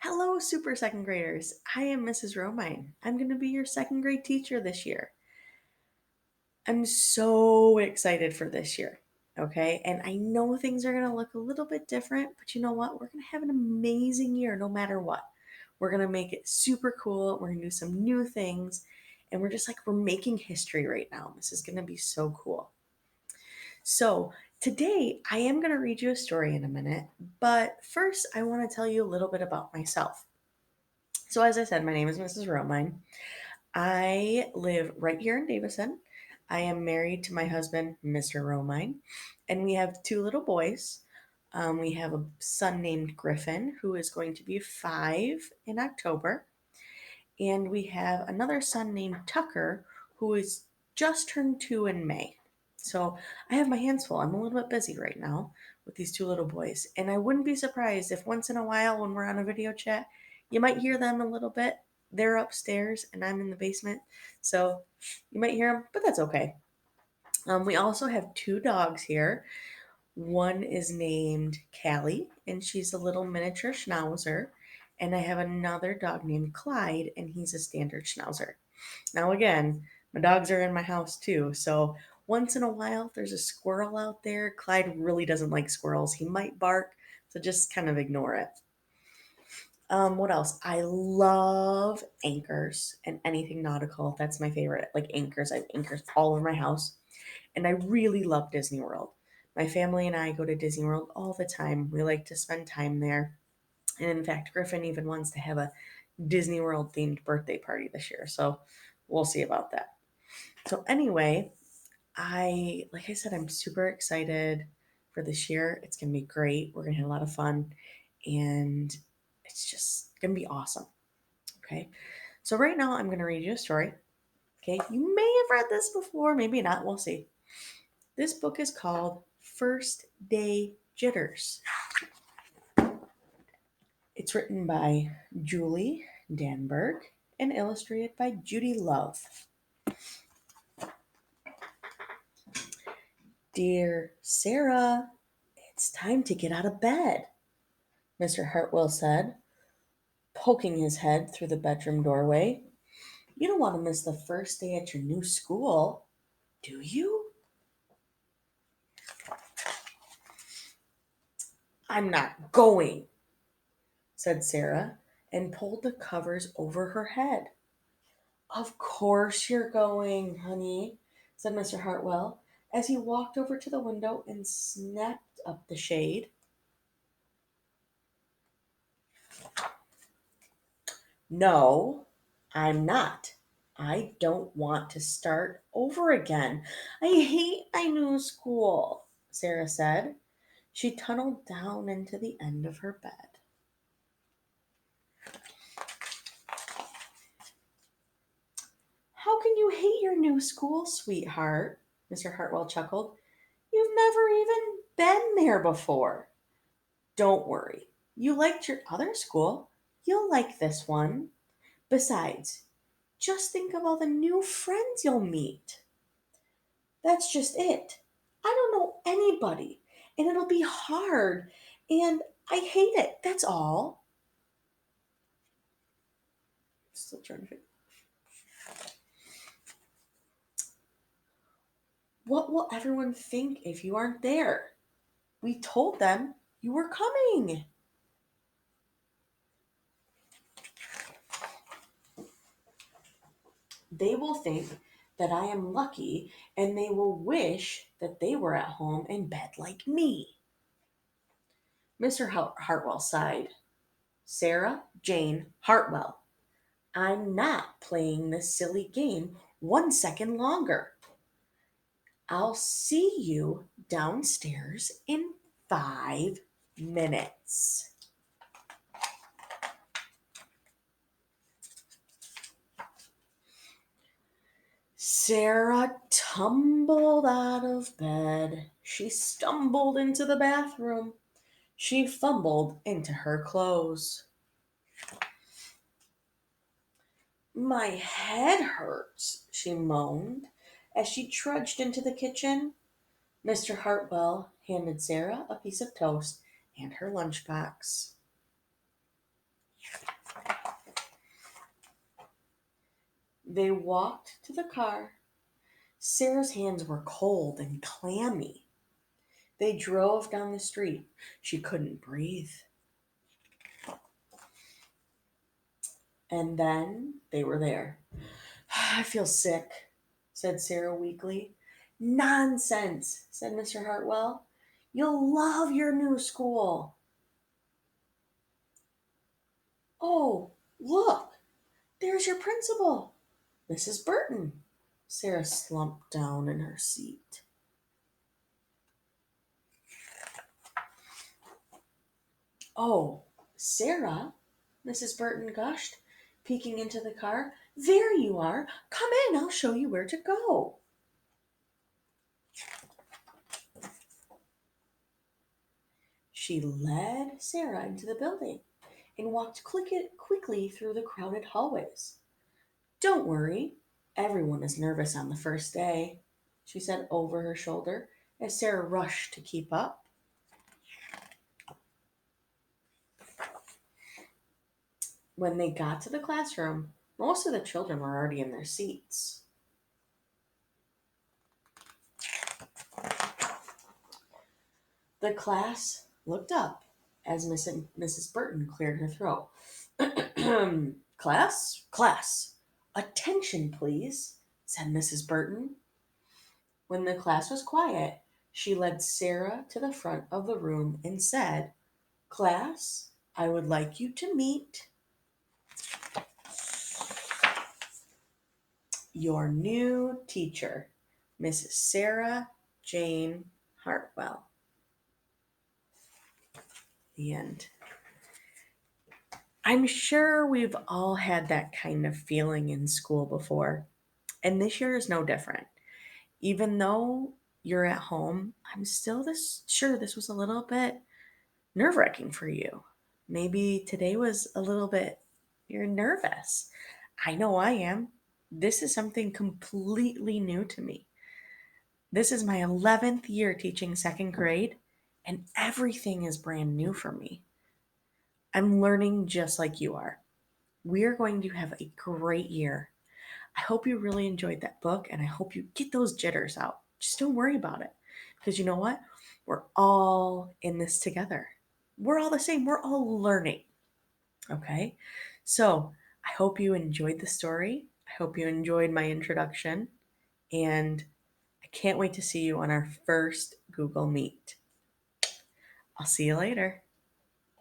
Hello, super second graders. I am Mrs. Romine. I'm going to be your second grade teacher this year. I'm so excited for this year. Okay. And I know things are going to look a little bit different, but you know what? We're going to have an amazing year no matter what. We're going to make it super cool. We're going to do some new things. And we're making history right now. This is going to be so cool. So, today I am going to read you a story in a minute. But first, I want to tell you a little bit about myself. So, as I said, my name is Mrs. Romine. I live right here in Davison. I am married to my husband, Mr. Romine, and we have two little boys. We have a son named Griffin, who is going to be 5 in October, and we have another son named Tucker, who is just turned 2 in May. So I have my hands full. I'm a little bit busy right now with these two little boys, and I wouldn't be surprised if once in a while when we're on a video chat, you might hear them a little bit. They're upstairs and I'm in the basement, so you might hear them, but that's okay. We also have two dogs here. One is named Callie, and she's a little miniature schnauzer. And I have another dog named Clyde, and he's a standard schnauzer. Now, again, my dogs are in my house too. So once in a while, if there's a squirrel out there. Clyde really doesn't like squirrels. He might bark, so just kind of ignore it. What else? I love anchors and anything nautical. That's my favorite. Like anchors. I have anchors all over my house. And I really love Disney World. My family and I go to Disney World all the time. We like to spend time there. And in fact, Griffin even wants to have a Disney World themed birthday party this year. So we'll see about that. So anyway, like I said, I'm super excited for this year. It's gonna be great. We're gonna have a lot of fun, and it's just gonna be awesome. Okay. So right now I'm gonna read you a story. Okay, you may have read this before, maybe not. We'll see. This book is called First Day Jitters. It's written by Julie Danberg and illustrated by Judy Love. Dear Sarah, it's time to get out of bed, Mr. Hartwell said, poking his head through the bedroom doorway. You don't want to miss the first day at your new school, do you? I'm not going, said Sarah, and pulled the covers over her head. Of course you're going, honey, said Mr. Hartwell as he walked over to the window and snapped up the shade. No, I'm not. I don't want to start over again. I hate my new school, Sarah said. She tunneled down into the end of her bed. How can you hate your new school, sweetheart? Mr. Hartwell chuckled. You've never even been there before. Don't worry. You liked your other school. You'll like this one. Besides, just think of all the new friends you'll meet. That's just it. I don't know anybody, and it'll be hard, and I hate it. That's all. Still trying to figure. What will everyone think if you aren't there? We told them you were coming. They will think that I am lucky, and they will wish that they were at home in bed like me. Mr. Hartwell sighed. Sarah Jane Hartwell, I'm not playing this silly game 1 second longer. I'll see you downstairs in 5 minutes. Sarah tumbled out of bed. She stumbled into the bathroom. She fumbled into her clothes. My head hurts, she moaned as she trudged into the kitchen. Mr. Hartwell handed Sarah a piece of toast and her lunchbox. They walked to the car. Sarah's hands were cold and clammy. They drove down the street. She couldn't breathe. And then they were there. I feel sick, said Sarah weakly. Nonsense, said Mr. Hartwell. You'll love your new school. Oh, look, there's your principal, Mrs. Burton. Sarah slumped down in her seat. Oh, Sarah, Mrs. Burton gushed, peeking into the car. There you are. Come in, I'll show you where to go. She led Sarah into the building and walked quickly through the crowded hallways. Don't worry, everyone is nervous on the first day, she said over her shoulder as Sarah rushed to keep up. When they got to the classroom, most of the children were already in their seats. The class looked up as Mrs. Burton cleared her throat. Class, attention, please, said Mrs. Burton. When the class was quiet, she led Sarah to the front of the room and said, Class, I would like you to meet your new teacher, Mrs. Sarah Jane Hartwell. The end. I'm sure we've all had that kind of feeling in school before, and this year is no different. Even though you're at home, I'm still sure this was a little bit nerve-wracking for you. Maybe today was a little bit you're nervous. I know I am. This is something completely new to me. This is my 11th year teaching second grade, and everything is brand new for me. I'm learning just like you are. We are going to have a great year. I hope you really enjoyed that book, and I hope you get those jitters out. Just don't worry about it. Because you know what? We're all in this together. We're all the same. We're all learning. Okay? So I hope you enjoyed the story. I hope you enjoyed my introduction. And I can't wait to see you on our first Google Meet. I'll see you later.